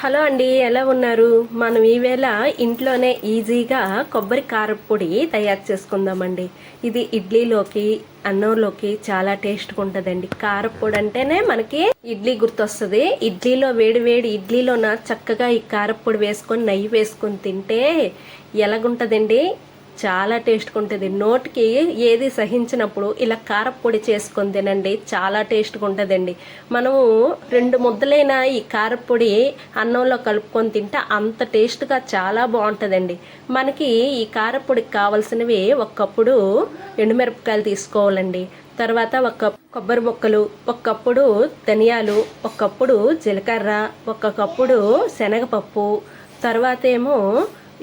Hello అండి, ఎలా ఉన్నారు? మనం ఈవేళ ఇంట్లోనే ఈజీగా కొబ్బరి కారపొడి తయారు చేసుకుందామండి. ఇది ఇడ్లీలోకి అన్నంలోకి చాలా టేస్ట్గా ఉంటుందండి. కారపొడి అంటేనే మనకి ఇడ్లీ గుర్తొస్తుంది. ఇడ్లీలో వేడి వేడి ఇడ్లీలోన చక్కగా ఈ కారపొడి వేసుకొని నెయ్యి వేసుకొని తింటే ఎలాగుంటుందండి, చాలా టేస్ట్గా ఉంటుంది. నోటికి ఏది సహించినప్పుడు ఇలా కారపొడి చేసుకొని తినండి, చాలా టేస్ట్గా ఉంటుందండి. మనము 2 ముద్దలైన ఈ కారపొడి అన్నంలో కలుపుకొని తింటే అంత టేస్ట్గా చాలా బాగుంటుందండి. మనకి ఈ కారపొడికి కావాల్సినవి 1 కప్పుడు ఎండుమిరపకాయలు తీసుకోవాలండి. తర్వాత 1 కప్పు కొబ్బరి ముక్కలు, 1 కప్పుడు ధనియాలు, 1 కప్పుడు జీలకర్ర, 1 కప్పుడు శనగపప్పు, తర్వాత ఏమో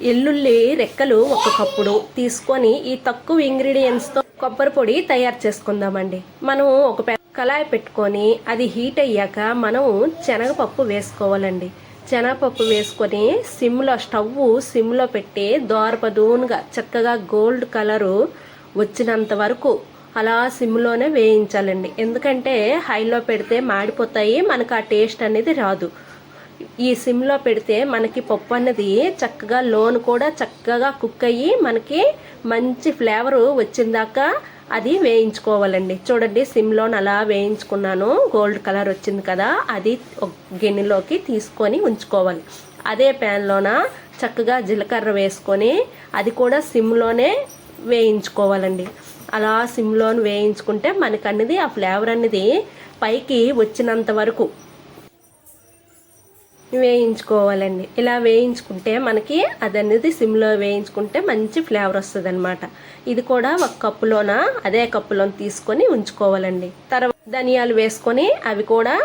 ఎల్లుల్లి రెక్కలు 1 కప్పుడు తీసుకొని ఈ తక్కువ ఇంగ్రీడియంట్స్తో కొబ్బరి పొడి తయారు చేసుకుందామండి. మనం ఒక కళాయి పెట్టుకొని అది హీట్ అయ్యాక మనం శనగపప్పు వేసుకోవాలండి. శనగపప్పు వేసుకొని సిమ్లో పెట్టి దోరపదూనుగా చక్కగా గోల్డ్ కలరు వచ్చినంత వరకు అలా సిమ్లోనే వేయించాలండి. ఎందుకంటే హైలో పెడితే మాడిపోతాయి, మనకు ఆ టేస్ట్ అనేది రాదు. ఈ సిమ్లో పెడితే మనకి పప్పు అన్నది చక్కగా లోను కూడా చక్కగా కుక్ అయ్యి మనకి మంచి ఫ్లేవరు వచ్చిందాకా అది వేయించుకోవాలండి. చూడండి, సిమ్లోని అలా వేయించుకున్నాను, గోల్డ్ కలర్ వచ్చింది కదా, అది ఒక గిన్నెలోకి తీసుకొని ఉంచుకోవాలి. అదే ప్యాన్లోన చక్కగా జీలకర్ర వేసుకొని అది కూడా సిమ్లోనే వేయించుకోవాలండి. అలా సిమ్లోని వేయించుకుంటే మనకు అన్నది ఆ ఫ్లేవర్ అనేది పైకి వచ్చినంత వరకు వేయించుకోవాలండి. ఇలా వేయించుకుంటే మనకి అదనేది సిమ్లో వేయించుకుంటే మంచి ఫ్లేవర్ వస్తుంది అనమాట. ఇది కూడా 1 కప్పులోన అదే కప్పులోన తీసుకొని ఉంచుకోవాలండి. తర్వాత ధనియాలు వేసుకొని అవి కూడా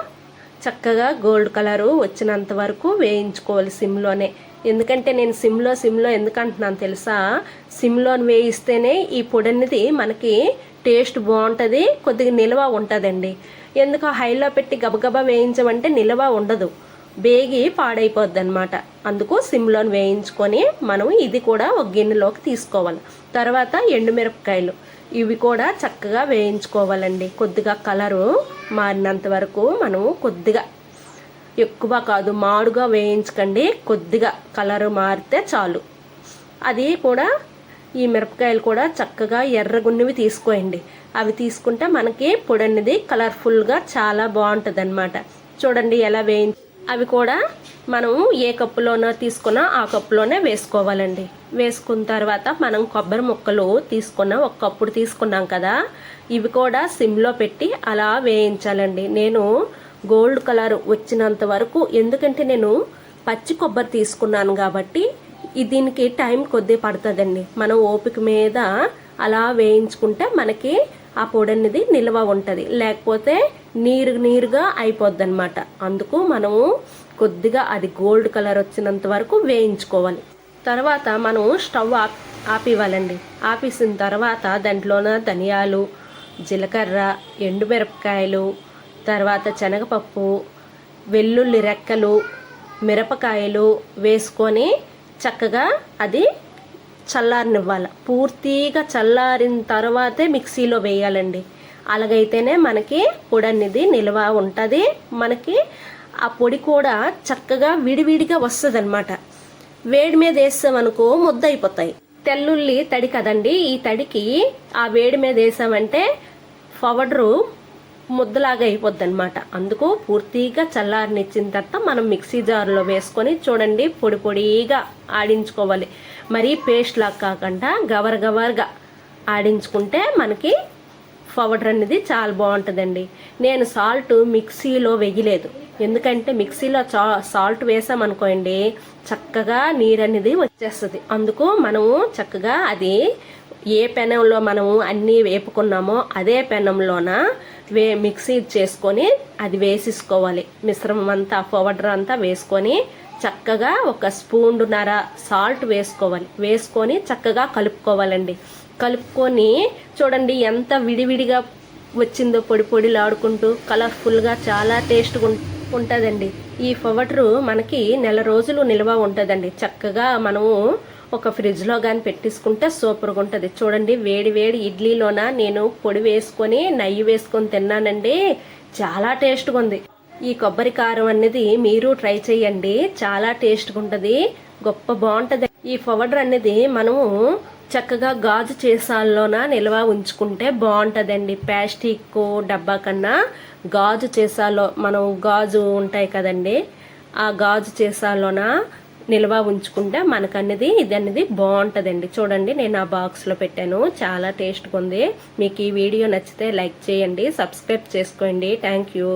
చక్కగా గోల్డ్ కలరు వచ్చినంత వరకు వేయించుకోవాలి సిమ్లోనే. ఎందుకంటే నేను సిమ్లో ఎందుకంటున్నాను తెలుసా, సిమ్లోని వేయిస్తేనే ఈ పొడి అనేది మనకి టేస్ట్ బాగుంటుంది, కొద్దిగా నిల్వ ఉంటుందండి. ఎందుకు హైలో పెట్టి గబగబా వేయించమంటే నిల్వ ఉండదు, బేగి పాడైపోద్ది అనమాట. అందుకు సిమ్లోని వేయించుకొని మనం ఇది కూడా ఒక గిన్నెలోకి తీసుకోవాలి. తర్వాత ఎండుమిరపకాయలు ఇవి కూడా చక్కగా వేయించుకోవాలండి. కొద్దిగా కలరు మారినంత వరకు మనము కొద్దిగా, ఎక్కువ కాదు, మాడుగా వేయించకండి, కొద్దిగా కలరు మారితే చాలు. అది కూడా ఈ మిరపకాయలు కూడా చక్కగా ఎర్రగున్నవి తీసుకోండి. అవి తీసుకుంటే మనకి పొడి అనేది కలర్ఫుల్గా చాలా బాగుంటుంది అనమాట. చూడండి ఎలా అవి కూడా మనం ఏ కప్పులోనో తీసుకున్నా ఆ కప్పులోనే వేసుకోవాలండి. వేసుకున్న తర్వాత మనం కొబ్బరి ముక్కలు 1 కప్పుడు తీసుకున్నాం కదా, ఇవి కూడా సిమ్లో పెట్టి అలా వేయించాలండి. నేను గోల్డ్ కలర్ వచ్చినంత వరకు, ఎందుకంటే నేను పచ్చి కొబ్బరి తీసుకున్నాను కాబట్టి దీనికి టైం కొద్ది పడుతుందండి. మనం ఓపిక మీద అలా వేయించుకుంటే మనకి ఆ పొడి అనేది నిల్వ ఉంటుంది, లేకపోతే నీరుగా అయిపోద్ది అనమాట. అందుకు మనము కొద్దిగా అది గోల్డ్ కలర్ వచ్చినంత వరకు వేయించుకోవాలి. తర్వాత మనం స్టవ్ ఆపివ్వాలండి. ఆపేసిన తర్వాత దాంట్లోన ధనియాలు, జీలకర్ర, ఎండుమిరపకాయలు, తర్వాత శనగపప్పు, వెల్లుల్లి రెక్కలు, మిరపకాయలు వేసుకొని చక్కగా అది చల్లారనివ్వాలి. పూర్తిగా చల్లారిన తర్వాతే మిక్సీలో వేయాలండి. అలాగైతేనే మనకి పొడి అనేది నిల్వ ఉంటుంది. మనకి ఆ పొడి కూడా చక్కగా విడివిడిగా వస్తుంది అనమాట. వేడి మీద వేసామనుకో ముద్ద అయిపోతాయి. తెల్లుల్లి తడి కదండి, ఈ తడికి ఆ వేడి మీద వేసామంటే పౌడరు ముద్దలాగా అయిపోద్ది అనమాట. అందుకు పూర్తిగా చల్లారనిచ్చిన తర్వాత మనం మిక్సీ జార్లో వేసుకొని చూడండి పొడిగా ఆడించుకోవాలి. మరీ పేస్ట్ లాగా కాకుండా గవర్గా ఆడించుకుంటే మనకి పౌడర్ అనేది చాలా బాగుంటుందండి. నేను సాల్ట్ మిక్సీలో వేయలేదు, ఎందుకంటే మిక్సీలో సాల్ట్ వేసామనుకోండి చక్కగా నీరు అనేది వచ్చేస్తుంది. అందుకు మనము చక్కగా అది ఏ పెనంలో మనము అన్నీ వేపుకున్నామో అదే పెనంలోన మిక్సీ చేసుకొని అది వేసేసుకోవాలి. మిశ్రమం అంతా పౌడర్ అంతా వేసుకొని చక్కగా 1 స్పూన్నర సాల్ట్ వేసుకోవాలి. వేసుకొని చక్కగా కలుపుకోవాలండి. కలుపుకొని చూడండి ఎంత విడివిడిగా వచ్చిందో, పొడిలాడుకుంటూ కలర్ఫుల్గా చాలా టేస్ట్గా ఉంటుందండి. ఈ పౌడరు మనకి 1 నెల రోజులు నిల్వ ఉంటుందండి. చక్కగా మనము ఒక ఫ్రిడ్జ్లో కానీ పెట్టేసుకుంటే సూపర్గా ఉంటుంది. చూడండి వేడి ఇడ్లీలోన నేను పొడి వేసుకొని నెయ్యి వేసుకొని తిన్నానండి, చాలా టేస్ట్గా ఉంది. ఈ కొబ్బరి కారం అనేది మీరు ట్రై చేయండి, చాలా టేస్ట్గా ఉంటుంది, బాగుంటుంది. ఈ పౌడర్ అనేది మనము చక్కగా గాజు సీసాల్లోన నిల్వ ఉంచుకుంటే బాగుంటుందండి. ప్లాస్టిక్ డబ్బా కన్నా గాజు సీసాలో, మనం గాజు ఉంటాయి కదండి, ఆ గాజు సీసాలోన నిల్వ ఉంచుకుంటే మనకనేది ఇది అనేది బాగుంటుందండి. చూడండి, నేను ఆ బాక్స్లో పెట్టాను, చాలా టేస్ట్గా ఉంది. మీకు ఈ వీడియో నచ్చితే లైక్ చేయండి, సబ్స్క్రైబ్ చేసుకోండి. Thank you.